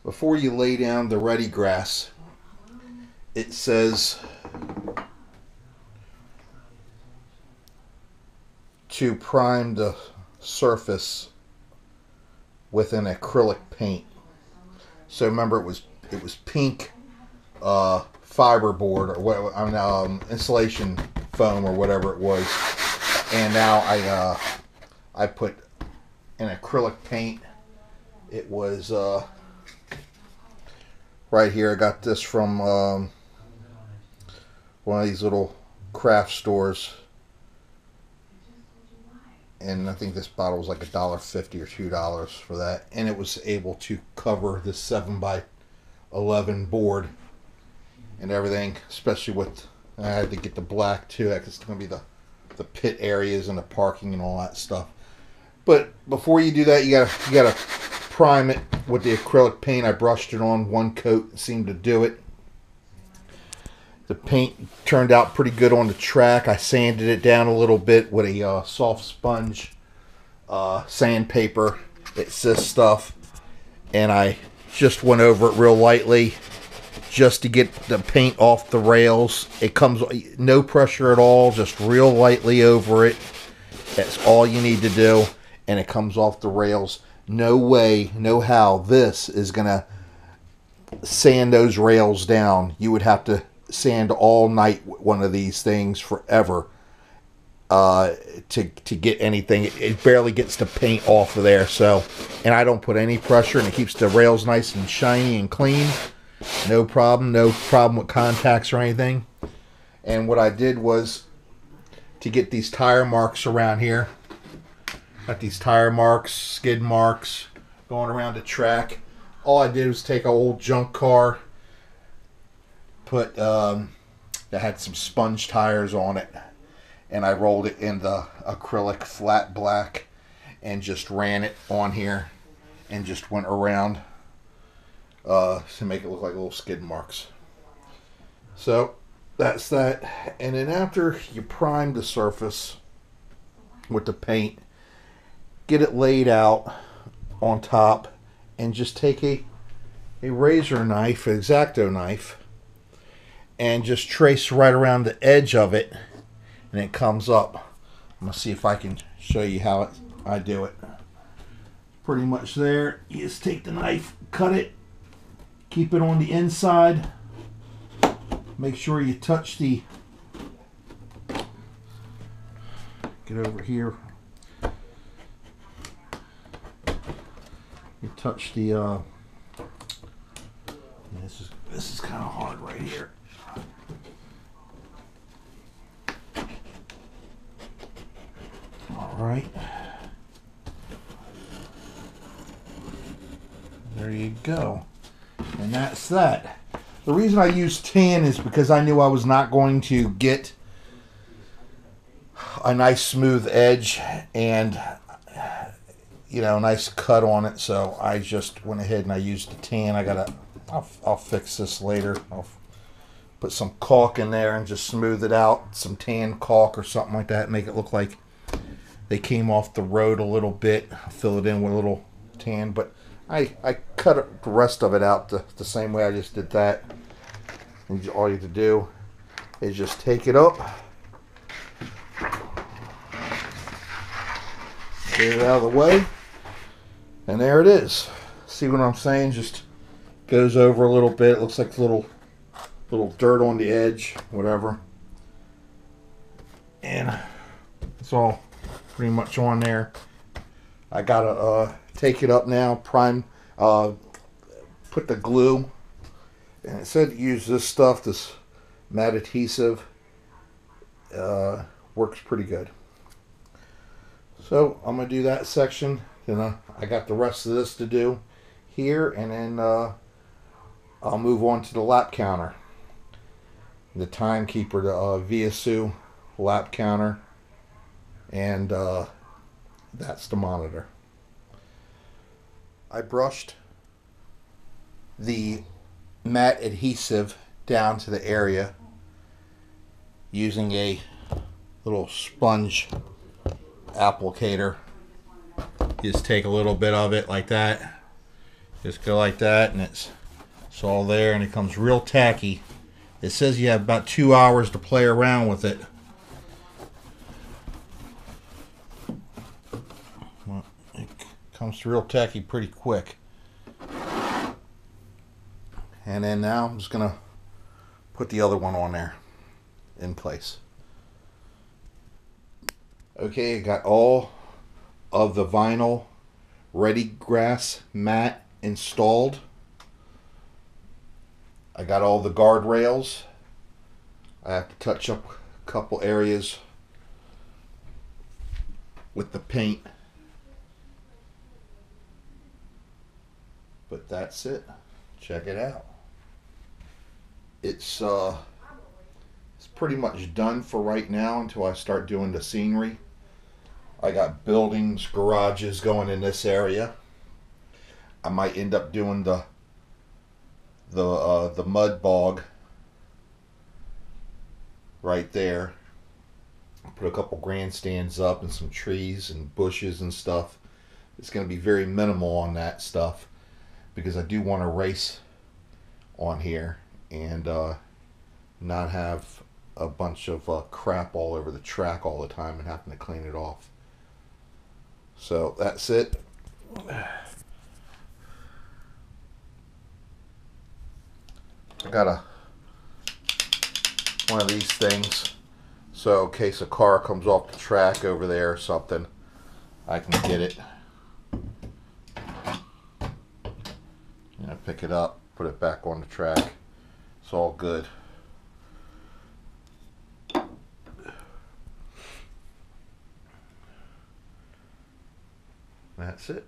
before you lay down the ready grass, it says to prime the surface with an acrylic paint. So remember, it was pink fiberboard or what, insulation foam or whatever it was, and now I put an acrylic paint. It was right here. I got this from one of these little craft stores, and I think this bottle was like $1.50 or $2 for that, and it was able to cover the 7x11 board and everything, especially with, I had to get the black too, because it's going to be the pit areas and the parking and all that stuff. But before you do that, you gotta prime it with the acrylic paint. I brushed it on one coat, seemed to do it. The paint turned out pretty good on the track. I sanded it down a little bit with a soft sponge sandpaper. It's this stuff, and I just went over it real lightly just to get the paint off the rails. It comes no pressure at all, just real lightly over it. That's all you need to do, and it comes off the rails. No way, no how this is gonna sand those rails down. You would have to sand all night with one of these things forever to get anything. It barely gets the paint off of there. So, and I don't put any pressure, and it keeps the rails nice and shiny and clean. No problem with contacts or anything. And what I did was to get these tire marks around here. Got these tire marks, skid marks going around the track. All I did was take an old junk car, put that had some sponge tires on it, and I rolled it in the acrylic flat black and just ran it on here and just went around to make it look like little skid marks. So that's that. And then after you prime the surface with the paint, get it laid out on top, and just take a razor knife, an X-Acto knife, and just trace right around the edge of it, and it comes up. I'm going to see if I can show you how I do it. Pretty much there. You just take the knife, cut it, keep it on the inside. Make sure you touch the, get over here. You touch the, this is kind of hard right here. All right. There you go. And that's that. The reason I used tan is because I knew I was not going to get a nice smooth edge and, you know, nice cut on it. So I just went ahead and I used the tan. I'll fix this later. I'll put some caulk in there and just smooth it out. Some tan caulk or something like that. Make it look like they came off the road a little bit. Fill it in with a little tan. But I cut the rest of it out the same way I just did that. And all you have to do is just take it up, get it out of the way, and there it is. See what I'm saying? Just goes over a little bit. It looks like little dirt on the edge, whatever. And it's all pretty much on there. I gotta take it up now, prime, put the glue, and it said use this stuff, this matte adhesive. Works pretty good. So I'm gonna do that section, then I got the rest of this to do here, and then I'll move on to the lap counter, the timekeeper, the Viasu lap counter, and that's the monitor. I brushed the matte adhesive down to the area using a little sponge applicator. You just take a little bit of it like that, Just go like that, and it's all there, and it comes real tacky. It says you have about 2 hours to play around with it. Well, it comes real tacky pretty quick. And then now I'm just gonna put the other one on there in place. Okay, I got all of the vinyl Ready Grass mat installed. I got all the guardrails. I have to touch up a couple areas with the paint. But that's it. Check it out. It's pretty much done for right now until I start doing the scenery. I got buildings, garages going in this area. I might end up doing the mud bog right there. Put a couple grandstands up and some trees and bushes and stuff. It's going to be very minimal on that stuff because I do want to race on here and not have a bunch of crap all over the track all the time and having to clean it off. So that's it. I got one of these things, so in case a car comes off the track over there or something, I can get it. Pick it up, put it back on the track. It's all good. That's it.